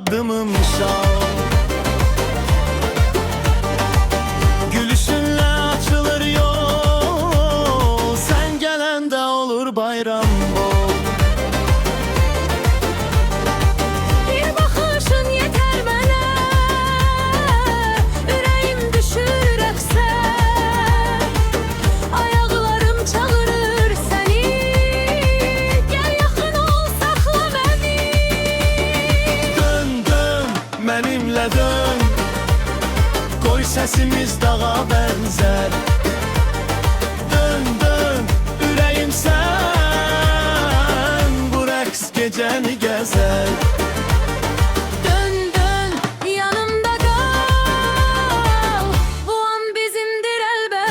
adımım şal. Gülüşünle açılır yol, sen gelende olur bayram bol. Bir bakışın yeter mənə, ürəyim düşür rəqsə. Ayaqlarım çağırır səni, gəl yaxın ol, saxla məni. Dön, dön, mənimlə dön, qoy səsimiz dağa bənzər. Dön, dön, ürəyim sən, bu rəqs gecəni gəzər. Dön, dön, yanımda qal, bu an bizimdir əlbət.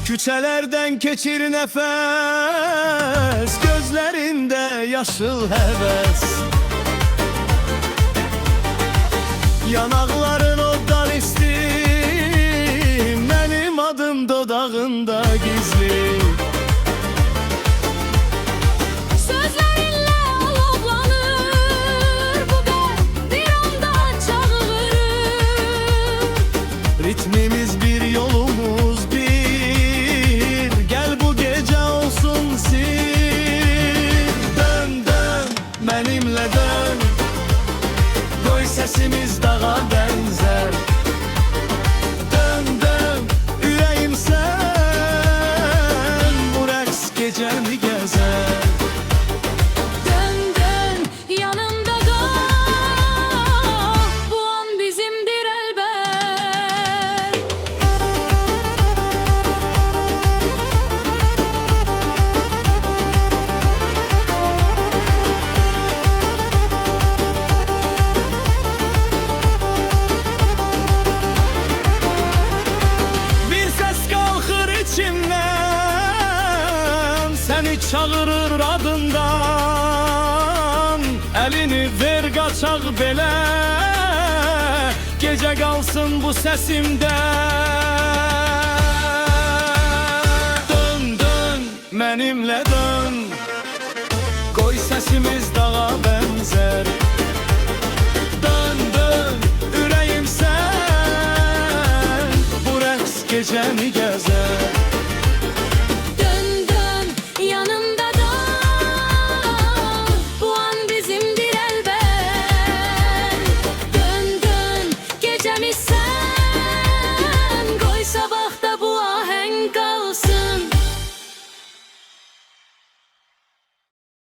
Küçələrdən keçir nəfəs, gözlərində yaşıl həvəs. Yanaqların oddan isti, mənim adım dodağında gizli. Sözlərinlə alovlanır bu qəlb, bir anda çağırır. Ritmimiz bir, yolumuz bir, gel bu gece olsun sir. Dön, dön, mənimlə dön, qoy səsimiz dağa bənzər. Dön, dön, ürəyim sən, bu rəqs gecəni gəzər. Dön, dön, yanımda qal, bu an bizimdir əlbət. Bir ses kalkır içimden, seni çağırır adından. Elini ver kaçak bele, gece kalsın bu sesimde. Dön, dön, benimle dön, koy sesimiz dağa benzer. Dön, dön, ürəyim sən, bu rəqs gecəni gəzər.